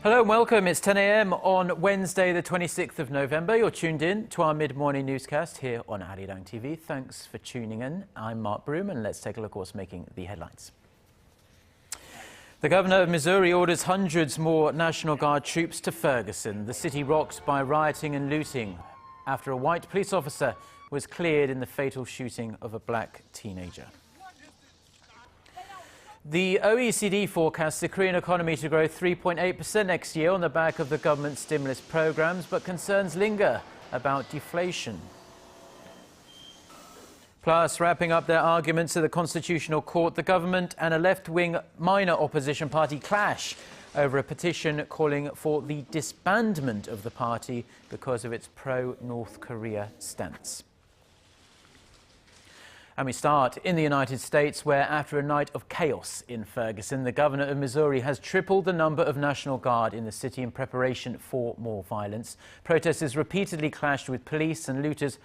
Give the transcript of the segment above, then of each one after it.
Hello and welcome. It's 10 a.m. on Wednesday, the 26th of November. You're tuned in to our mid-morning newscast here on Arirang TV. Thanks for tuning in. I'm Mark Broome, and let's take a look at what's making the headlines. The governor of Missouri orders hundreds more National Guard troops to Ferguson. The city rocked by rioting and looting after a white police officer was cleared in the fatal shooting of a black teenager. The OECD forecasts the Korean economy to grow 3.8% next year on the back of the government's stimulus programs, but concerns linger about deflation. Plus, wrapping up their arguments at the Constitutional Court, the government and a left-wing minor opposition party clash over a petition calling for the disbandment of the party because of its pro-North Korea stance. And we start in the United States, where after a night of chaos in Ferguson, the governor of Missouri has tripled the number of National Guard in the city in preparation for more violence. Protesters repeatedly clashed with police, and looters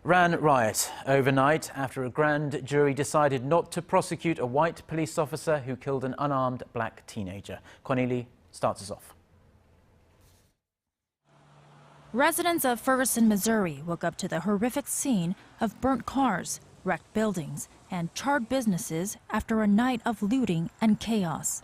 ran riot overnight after a grand jury decided not to prosecute a white police officer who killed an unarmed black teenager. Connie Lee starts us off. Residents of Ferguson, Missouri woke up to the horrific scene of burnt cars, wrecked buildings, and charred businesses after a night of looting and chaos.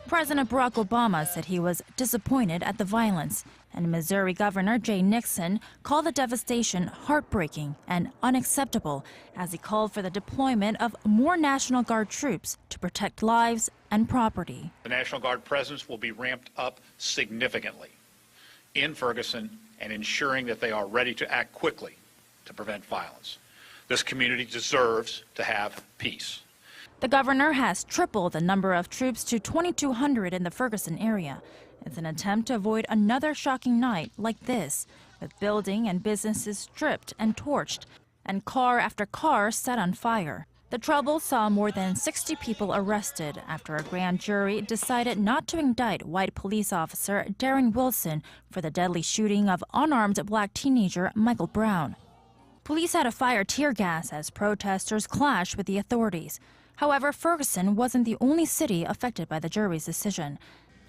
President Barack Obama said he was disappointed at the violence, and Missouri Governor Jay Nixon called the devastation heartbreaking and unacceptable as he called for the deployment of more National Guard troops to protect lives and property. The National Guard presence will be ramped up significantly in Ferguson and ensuring that they are ready to act quickly to prevent violence. This community deserves to have peace. The governor has tripled the number of troops to 2,200 in the Ferguson area. It's an attempt to avoid another shocking night like this, with building and businesses stripped and torched, and car after car set on fire. The trouble saw more than 60 people arrested after a grand jury decided not to indict white police officer Darren Wilson for the deadly shooting of unarmed black teenager Michael Brown. Police had to fire tear gas as protesters clashed with the authorities. However, Ferguson wasn't the only city affected by the jury's decision.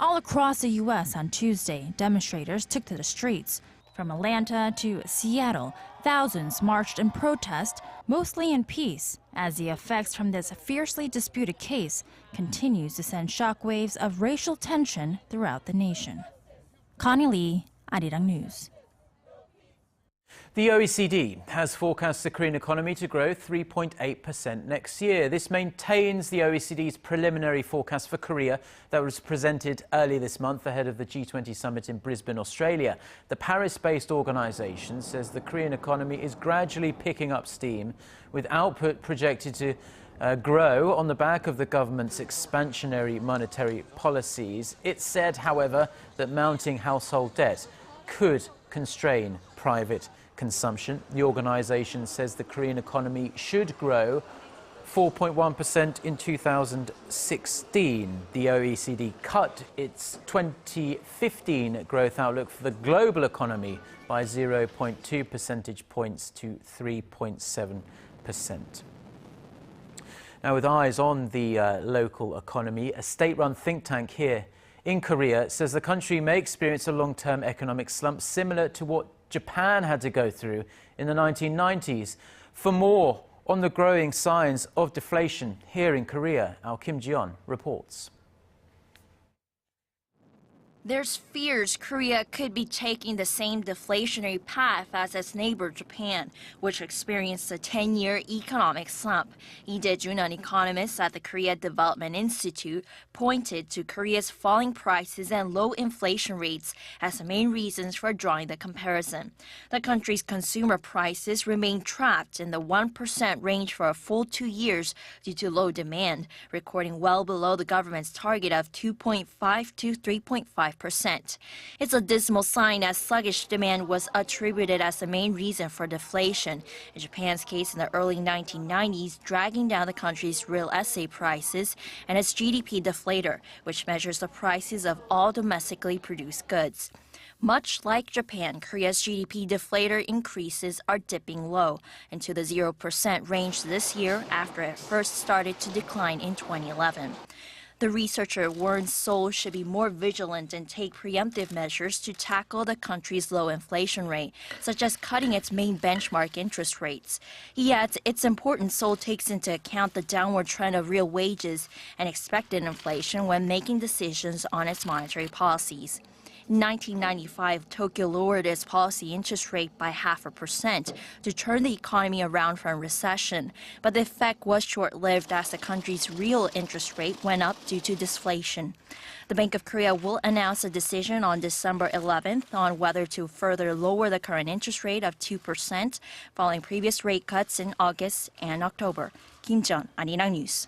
All across the U.S. on Tuesday, demonstrators took to the streets. From Atlanta to Seattle, thousands marched in protest, mostly in peace, as the effects from this fiercely disputed case continues to send shockwaves of racial tension throughout the nation. Connie Lee, Arirang News. The OECD has forecast the Korean economy to grow 3.8% next year. This maintains the OECD's preliminary forecast for Korea that was presented earlier this month ahead of the G20 summit in Brisbane, Australia. The Paris-based organisation says the Korean economy is gradually picking up steam, with output projected to grow on the back of the government's expansionary monetary policies. It said, however, that mounting household debt could constrain private consumption. The organisation says the Korean economy should grow 4.1% in 2016. The OECD cut its 2015 growth outlook for the global economy by 0.2 percentage points to 3.7%. Now, with eyes on the local economy, a state-run think tank here in Korea says the country may experience a long-term economic slump similar to what Japan had to go through in the 1990s. For more on the growing signs of deflation here in Korea, our Kim Ji-yeon reports. There's fears Korea could be taking the same deflationary path as its neighbor Japan, which experienced a 10-year economic slump. Lee Dae-jun, an economist at the Korea Development Institute, pointed to Korea's falling prices and low inflation rates as the main reasons for drawing the comparison. The country's consumer prices remain trapped in the 1% range for a full 2 years due to low demand, recording well below the government's target of 2.5 to 3.5%. It's a dismal sign as sluggish demand was attributed as the main reason for deflation. In Japan's case, in the early 1990s, dragging down the country's real estate prices and its GDP deflator, which measures the prices of all domestically produced goods. Much like Japan, Korea's GDP deflator increases are dipping low into the 0% range this year after it first started to decline in 2011. The researcher warns Seoul should be more vigilant and take preemptive measures to tackle the country's low inflation rate, such as cutting its main benchmark interest rates. He adds it's important Seoul takes into account the downward trend of real wages and expected inflation when making decisions on its monetary policies. In 1995, Tokyo lowered its policy interest rate by 0.5% to turn the economy around from recession, but the effect was short-lived as the country's real interest rate went up due to deflation. The Bank of Korea will announce a decision on December 11th on whether to further lower the current interest rate of 2% following previous rate cuts in August and October. Kim Jeon, Arirang News.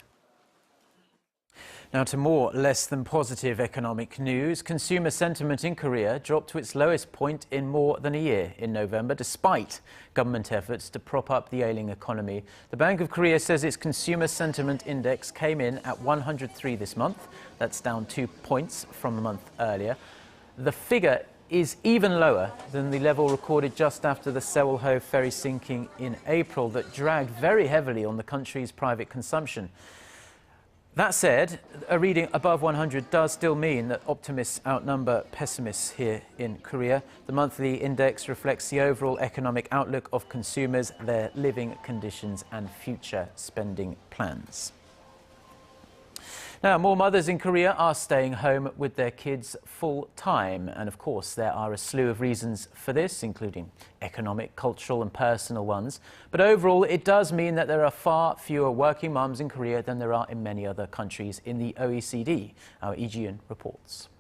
Now to more less than positive economic news. Consumer sentiment in Korea dropped to its lowest point in more than a year in November, despite government efforts to prop up the ailing economy. The Bank of Korea says its consumer sentiment index came in at 103 this month. That's down 2 points from a month earlier. The figure is even lower than the level recorded just after the Sewol-ho ferry sinking in April that dragged very heavily on the country's private consumption. That said, a reading above 100 does still mean that optimists outnumber pessimists here in Korea. The monthly index reflects the overall economic outlook of consumers, their living conditions and future spending plans. Now, more mothers in Korea are staying home with their kids full time. And of course, there are a slew of reasons for this, including economic, cultural and personal ones. But overall, it does mean that there are far fewer working mums in Korea than there are in many other countries in the OECD. Our Lee Ji-eun reports.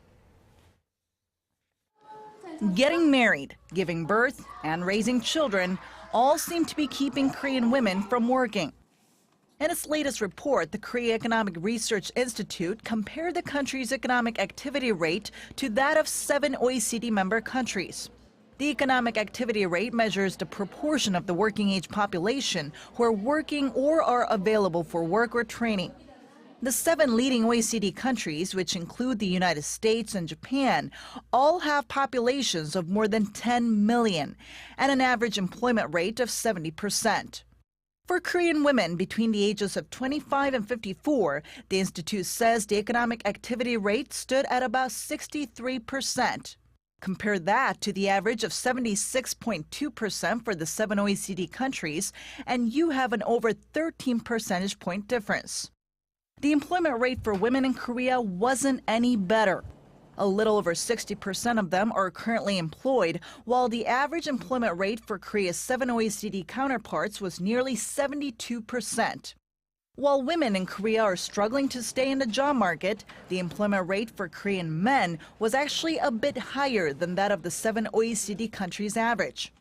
Getting married, giving birth and raising children all seem to be keeping Korean women from working. In its latest report, the Korea Economic Research Institute compared the country's economic activity rate to that of 7 OECD member countries. The economic activity rate measures the proportion of the working-age population who are working or are available for work or training. The 7 leading OECD countries, which include the United States and Japan, all have populations of more than 10 million and an average employment rate of 70%. For Korean women between the ages of 25 and 54, the institute says the economic activity rate stood at about 63%. Compare that to the average of 76.2% for the 7 OECD countries, and you have an over 13 percentage point difference. The employment rate for women in Korea wasn't any better. A little over 60% of them are currently employed, while the average employment rate for Korea's 7 OECD counterparts was nearly 72%. While women in Korea are struggling to stay in the job market, the employment rate for Korean men was actually a bit higher than that of the 7 OECD countries' average.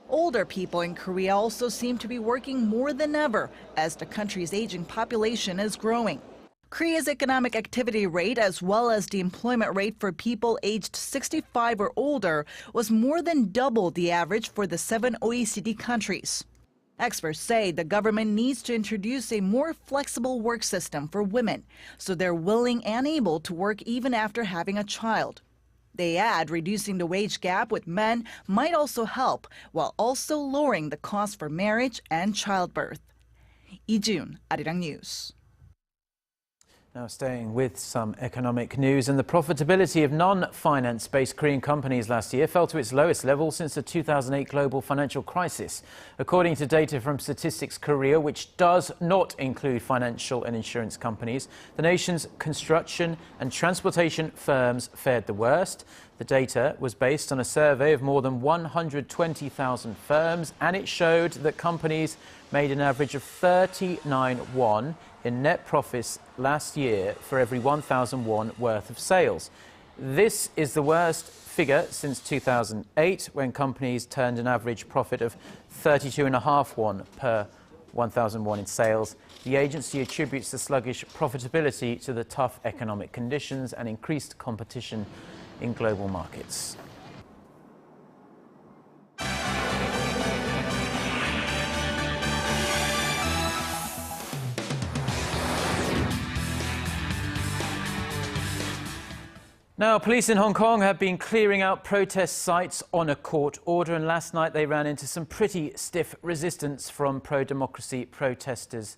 Older people in Korea also seem to be working more than ever as the country's aging population is growing. Korea's economic activity rate, as well as the employment rate for people aged 65 or older, was more than double the average for the 7 OECD countries. Experts say the government needs to introduce a more flexible work system for women, so they're willing and able to work even after having a child. They add reducing the wage gap with men might also help, while also lowering the cost for marriage and childbirth. Lee Ji-eun, Arirang News. Now staying with some economic news, and the profitability of non-finance-based Korean companies last year fell to its lowest level since the 2008 global financial crisis. According to data from Statistics Korea, which does not include financial and insurance companies, the nation's construction and transportation firms fared the worst. The data was based on a survey of more than 120,000 firms, and it showed that companies made an average of 39 won in net profits last year for every 1,000 won worth of sales. This is the worst figure since 2008, when companies turned an average profit of 32.5 won per 1,000 won in sales. The agency attributes the sluggish profitability to the tough economic conditions and increased competition in global markets. Now, police in Hong Kong have been clearing out protest sites on a court order, and last night they ran into some pretty stiff resistance from pro-democracy protesters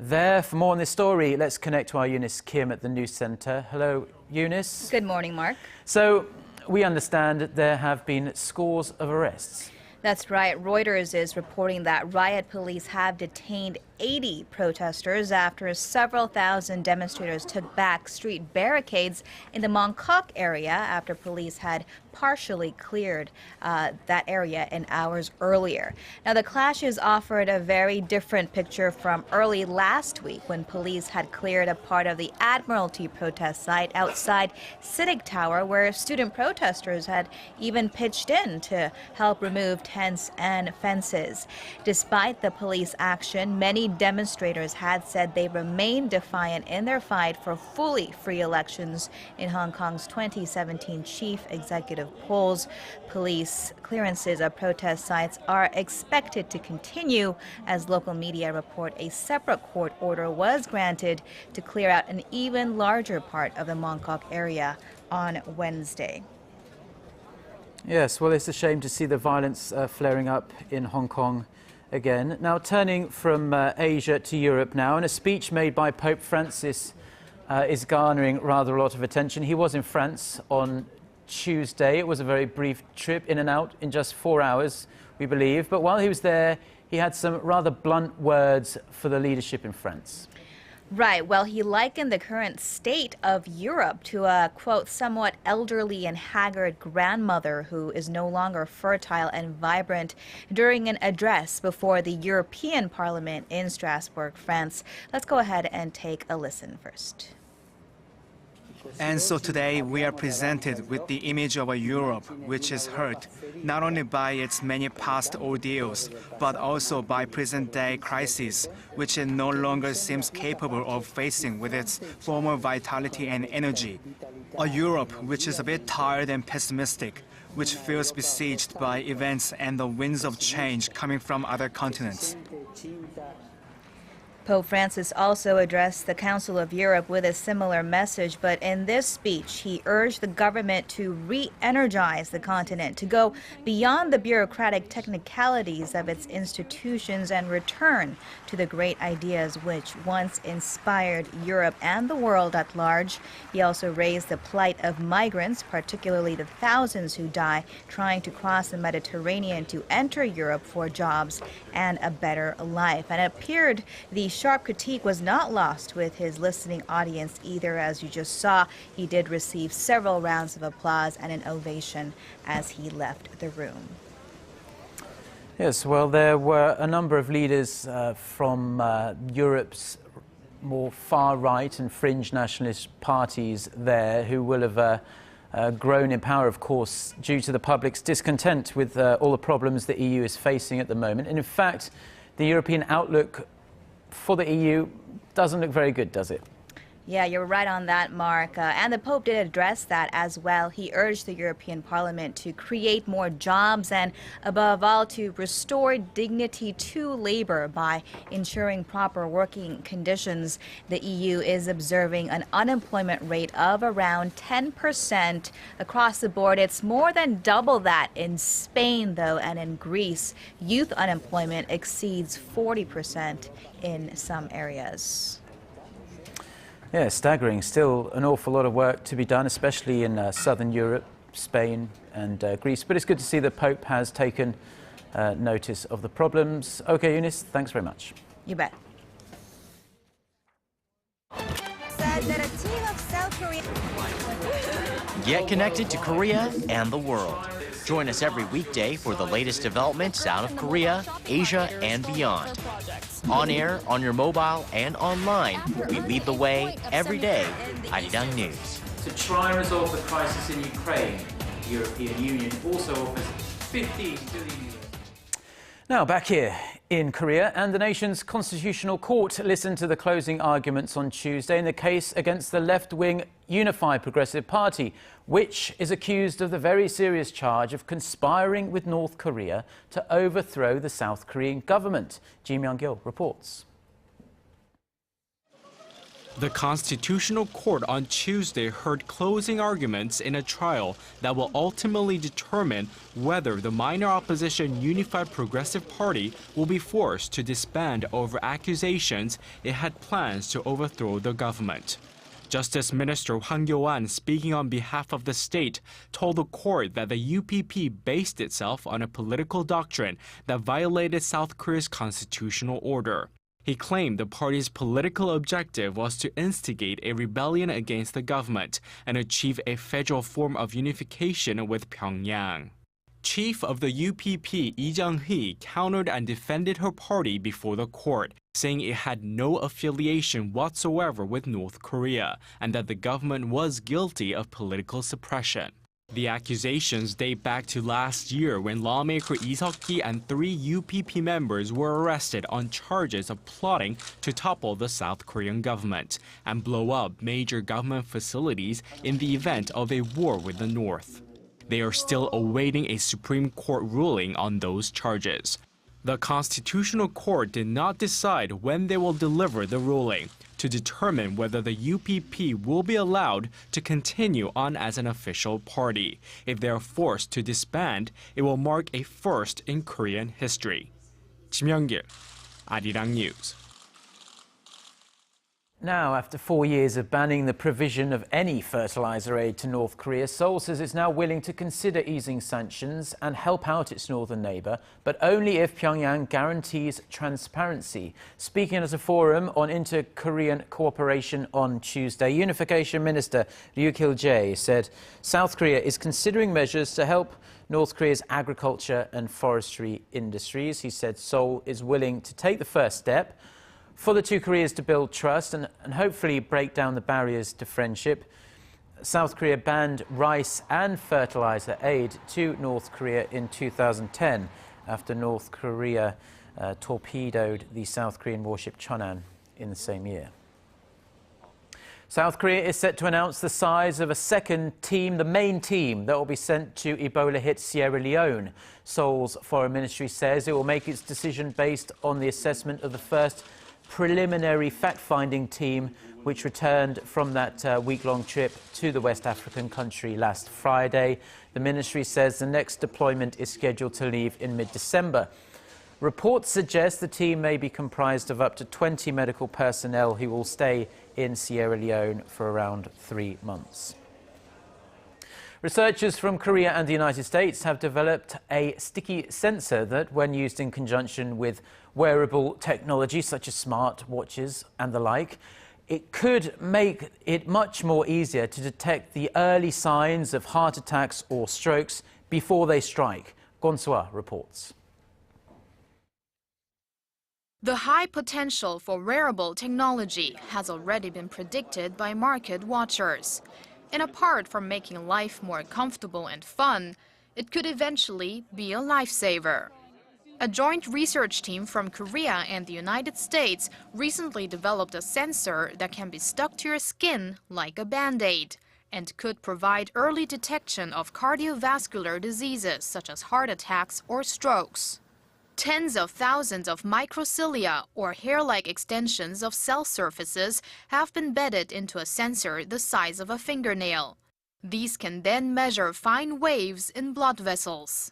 there. For more on this story, let's connect to our Eunice Kim at the News Centre. Hello, Eunice. Good morning, Mark. So, we understand that there have been scores of arrests. That's right. Reuters is reporting that riot police have detained 80 protesters after several thousand demonstrators took back street barricades in the Mongkok area after police had partially cleared that area in hours earlier. Now, the clashes offered a very different picture from early last week when police had cleared a part of the Admiralty protest site outside Civic Tower, where student protesters had even pitched in to help remove tents and fences. Despite the police action, many demonstrators had said they remain defiant in their fight for fully free elections in Hong Kong's 2017 chief executive polls. Police clearances of protest sites are expected to continue as local media report a separate court order was granted to clear out an even larger part of the Mongkok area on Wednesday. Yes, well, it's a shame to see the violence flaring up in Hong Kong again. Now, turning from Asia to Europe now, and a speech made by Pope Francis is garnering rather a lot of attention. He was in France on Tuesday. It was a very brief trip in and out in just 4 hours, we believe. But while he was there, he had some rather blunt words for the leadership in France. Right. Well, he likened the current state of Europe to a, quote, somewhat elderly and haggard grandmother who is no longer fertile and vibrant during an address before the European Parliament in Strasbourg, France. Let's go ahead and take a listen first. And so today we are presented with the image of a Europe which is hurt not only by its many past ordeals, but also by present-day crises, which it no longer seems capable of facing with its former vitality and energy. A Europe which is a bit tired and pessimistic, which feels besieged by events and the winds of change coming from other continents. Pope Francis also addressed the Council of Europe with a similar message, but in this speech, he urged the government to re-energize the continent, to go beyond the bureaucratic technicalities of its institutions and return to the great ideas which once inspired Europe and the world at large. He also raised the plight of migrants, particularly the thousands who die trying to cross the Mediterranean to enter Europe for jobs and a better life. And it appeared the sharp critique was not lost with his listening audience either. As you just saw, he did receive several rounds of applause and an ovation as he left the room. Yes, well, there were a number of leaders from Europe's more far-right and fringe nationalist parties there who will have grown in power, of course, due to the public's discontent with all the problems the EU is facing at the moment. And in fact, the European outlook for the EU doesn't look very good, does it? Yeah, you're right on that, Mark. And the Pope did address that as well. He urged the European Parliament to create more jobs and, above all, to restore dignity to labor by ensuring proper working conditions. The EU is observing an unemployment rate of around 10% across the board. It's more than double that in Spain, though, and in Greece. Youth unemployment exceeds 40% in some areas. Yeah, staggering. Still an awful lot of work to be done, especially in southern Europe, Spain and Greece. But it's good to see the Pope has taken notice of the problems. OK, Eunice, thanks very much. You bet. Get connected to Korea and the world. Join us every weekday for the latest developments out of Korea, Asia, and beyond. On air, on your mobile, and online, we lead the way every day. ARIRANG News. To try and resolve the crisis in Ukraine, the European Union also offers 15 billion. Now back here in Korea, and the nation's constitutional court listened to the closing arguments on Tuesday in the case against the left-wing Unified Progressive Party, which is accused of the very serious charge of conspiring with North Korea to overthrow the South Korean government. Ji Myung-gil reports. The Constitutional Court on Tuesday heard closing arguments in a trial that will ultimately determine whether the minor opposition Unified Progressive Party will be forced to disband over accusations it had plans to overthrow the government. Justice Minister Hwang Kyo-an, speaking on behalf of the state, told the court that the UPP based itself on a political doctrine that violated South Korea's constitutional order. He claimed the party's political objective was to instigate a rebellion against the government and achieve a federal form of unification with Pyongyang. Chief of the UPP Lee Jung-hee countered and defended her party before the court, saying it had no affiliation whatsoever with North Korea and that the government was guilty of political suppression. The accusations date back to last year when lawmaker Lee Seok-ki and 3 UPP members were arrested on charges of plotting to topple the South Korean government and blow up major government facilities in the event of a war with the North. They are still awaiting a Supreme Court ruling on those charges. The Constitutional Court did not decide when they will deliver the ruling to determine whether the UPP will be allowed to continue on as an official party. If they are forced to disband, it will mark a first in Korean history. Kim Young-gil, Arirang News. Now, after 4 years of banning the provision of any fertilizer aid to North Korea, Seoul says it's now willing to consider easing sanctions and help out its northern neighbour, but only if Pyongyang guarantees transparency. Speaking at a forum on inter-Korean cooperation on Tuesday, Unification Minister Ryu Kil-jae said South Korea is considering measures to help North Korea's agriculture and forestry industries. He said Seoul is willing to take the first step for the two Koreas to build trust and hopefully break down the barriers to friendship. South Korea banned rice and fertilizer aid to North Korea in 2010 after North Korea torpedoed the South Korean warship Cheonan in the same year. South Korea is set to announce the size of a second team, the main team, that will be sent to Ebola-hit Sierra Leone. Seoul's foreign ministry says it will make its decision based on the assessment of the first preliminary fact-finding team, which returned from that week-long trip to the West African country last Friday. The ministry says the next deployment is scheduled to leave in mid-December. Reports suggest the team may be comprised of up to 20 medical personnel who will stay in Sierra Leone for around 3 months. Researchers from Korea and the United States have developed a sticky sensor that, when used in conjunction with wearable technology such as smart watches and the like, it could make it much more easier to detect the early signs of heart attacks or strokes before they strike. Gonsoa reports. The high potential for wearable technology has already been predicted by market watchers. And apart from making life more comfortable and fun, it could eventually be a lifesaver. A joint research team from Korea and the United States recently developed a sensor that can be stuck to your skin like a Band-Aid and could provide early detection of cardiovascular diseases such as heart attacks or strokes. Tens of thousands of microcilia, or hair-like extensions of cell surfaces, have been bedded into a sensor the size of a fingernail. These can then measure fine waves in blood vessels.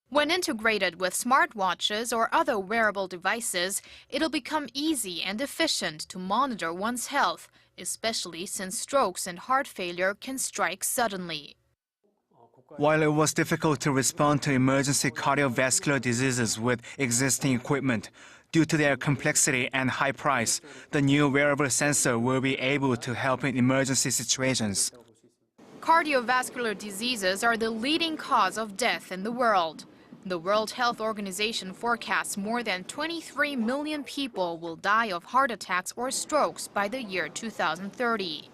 When integrated with smartwatches or other wearable devices, it'll become easy and efficient to monitor one's health, especially since strokes and heart failure can strike suddenly. While it was difficult to respond to emergency cardiovascular diseases with existing equipment, due to their complexity and high price, the new wearable sensor will be able to help in emergency situations. Cardiovascular diseases are the leading cause of death in the world. The World Health Organization forecasts more than 23 million people will die of heart attacks or strokes by the year 2030.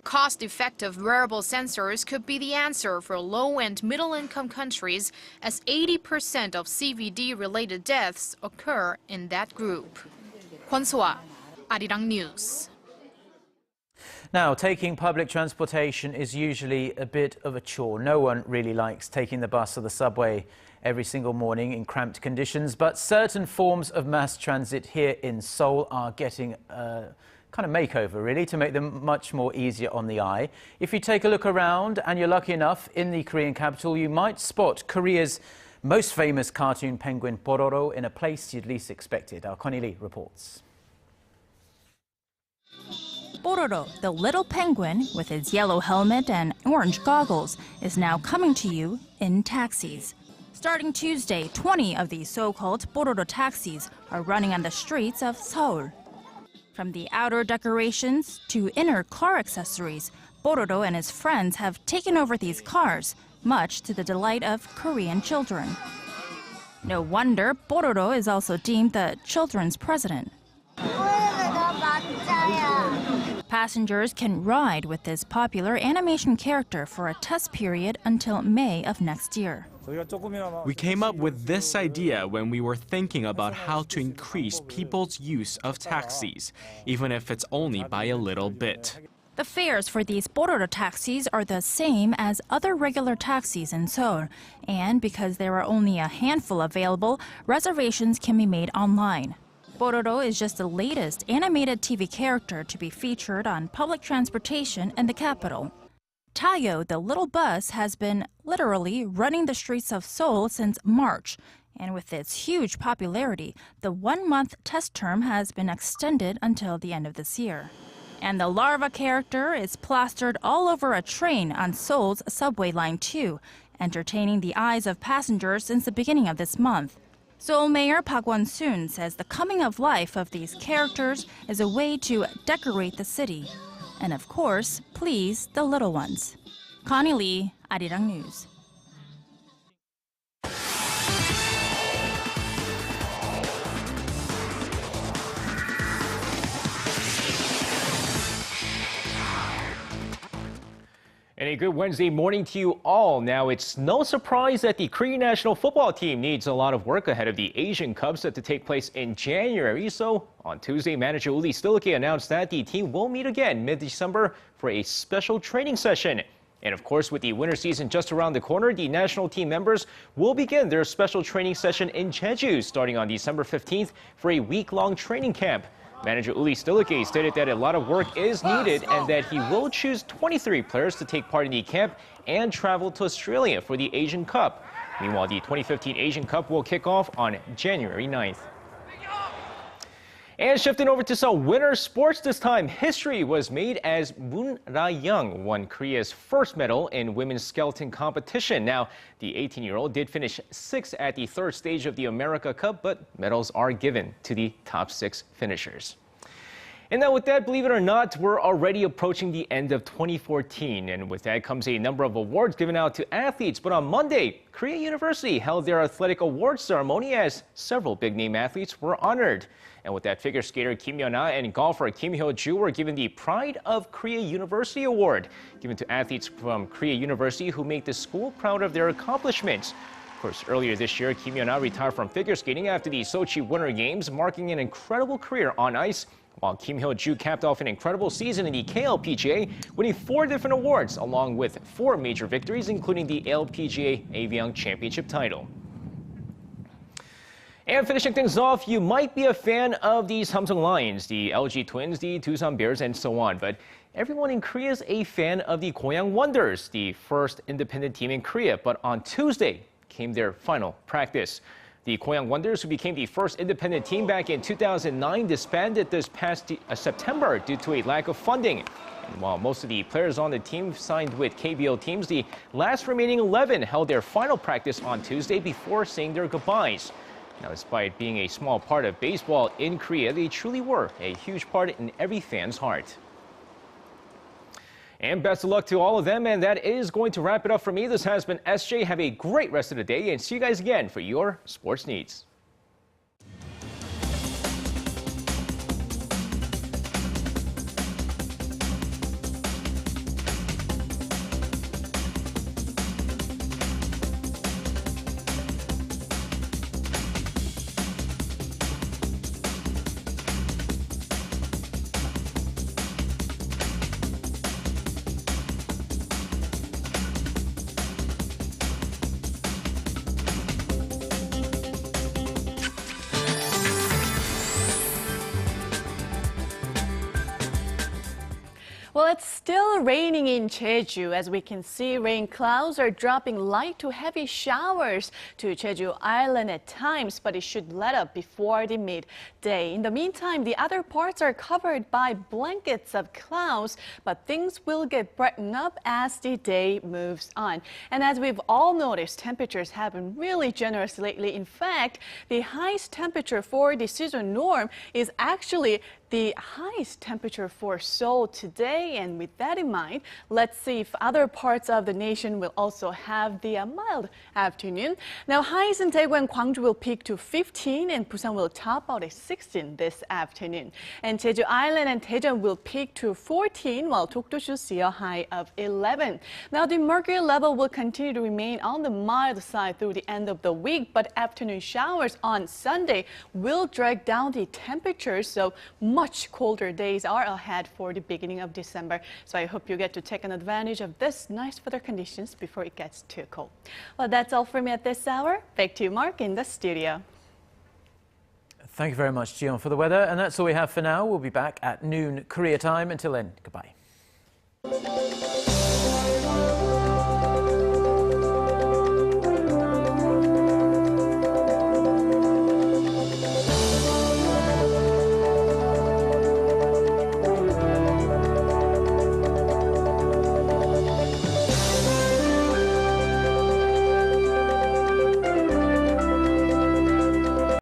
Cost-effective wearable sensors could be the answer for low- and middle-income countries, as 80% of CVD-related deaths occur in that group. Kwon-soa, Arirang News. Now, taking public transportation is usually a bit of a chore. No one really likes taking the bus or the subway every single morning in cramped conditions, but certain forms of mass transit here in Seoul are getting kind of makeover, really, to make them much more easier on the eye. If you take a look around and you're lucky enough in the Korean capital, you might spot Korea's most famous cartoon penguin Pororo in a place you'd least expected. Our Connie Lee reports. Pororo, the little penguin with his yellow helmet and orange goggles, is now coming to you in taxis. Starting Tuesday, 20 of these so-called Pororo taxis are running on the streets of Seoul. From the outer decorations to inner car accessories, Pororo and his friends have taken over these cars, much to the delight of Korean children. No wonder Pororo is also deemed the children's president. Passengers can ride with this popular animation character for a test period until May of next year. We came up with this idea when we were thinking about how to increase people's use of taxis, even if it's only by a little bit. The fares for these Pororo taxis are the same as other regular taxis in Seoul, and because there are only a handful available, reservations can be made online. Pororo is just the latest animated TV character to be featured on public transportation in the capital. Tayo, the little bus, has been literally running the streets of Seoul since March, and with its huge popularity, the one-month test term has been extended until the end of this year. And the larva character is plastered all over a train on Seoul's subway line 2, entertaining the eyes of passengers since the beginning of this month. Seoul Mayor Park Won-soon says the coming of life of these characters is a way to decorate the city. And of course, please the little ones. Connie Lee, ARIRANG News. And a good Wednesday morning to you all. Now, it's no surprise that the Korean national football team needs a lot of work ahead of the Asian Cup set to take place in January. So on Tuesday, manager Uli Stilke announced that the team will meet again mid-December for a special training session. And of course, with the winter season just around the corner, the national team members will begin their special training session in Jeju starting on December 15th for a week-long training camp. Manager Uli Stilke stated that a lot of work is needed and that he will choose 23 players to take part in the camp and travel to Australia for the Asian Cup. Meanwhile, the 2015 Asian Cup will kick off on January 9th. And shifting over to some winter sports this time, history was made as Moon Ra-young won Korea's first medal in women's skeleton competition. Now, the 18-year-old did finish 6th at the third stage of the America Cup, but medals are given to the top 6 finishers. And now with that, believe it or not, we're already approaching the end of 2014. And with that comes a number of awards given out to athletes. But on Monday, Korea University held their athletic awards ceremony as several big-name athletes were honored. And with that, figure skater Kim Yeon-ah and golfer Kim Hyo-ju were given the Pride of Korea University Award, given to athletes from Korea University who make the school proud of their accomplishments. Of course, earlier this year, Kim Yeon-ah retired from figure skating after the Sochi Winter Games, marking an incredible career on ice, while Kim Hyo-ju capped off an incredible season in the KLPGA, winning 4 different awards, along with 4 major victories, including the LPGA Avion Championship title. And finishing things off, you might be a fan of the Samsung Lions, the LG Twins, the Doosan Bears, and so on. But everyone in Korea is a fan of the Goyang Wonders, the first independent team in Korea. But on Tuesday came their final practice. The Goyang Wonders, who became the first independent team back in 2009, disbanded this past September due to a lack of funding. And while most of the players on the team signed with KBO teams, the last remaining 11 held their final practice on Tuesday before saying their goodbyes. Now, despite being a small part of baseball in Korea, they truly were a huge part in every fan's heart. And best of luck to all of them, and that is going to wrap it up for me. This has been SJ. Have a great rest of the day, and see you guys again for your sports needs. still raining in Jeju. As we can see, rain clouds are dropping light to heavy showers to Jeju Island at times, but it should let up before the midday. In the meantime, the other parts are covered by blankets of clouds, but things will get brightened up as the day moves on. And as we've all noticed, temperatures have been really generous lately. In fact, the highest temperature for the season norm is actually the highest temperature for Seoul today. And with that in mind, let's see if other parts of the nation will also have the mild afternoon. Now, highs in Daegu and Gwangju will peak to 15 and Busan will top out at 16 this afternoon. And Jeju Island and Daejeon will peak to 14 while Dokdo should see a high of 11. Now, the mercury level will continue to remain on the mild side through the end of the week, but afternoon showers on Sunday will drag down the temperature, so much colder days are ahead for the beginning of December. So I hope you get to take an advantage of this nice weather conditions before it gets too cold. Well, that's all for me at this hour. Back to you, Mark, in the studio. Thank you very much, Jiyeon, for the weather. And that's all we have for now. We'll be back at noon Korea time. Until then, goodbye.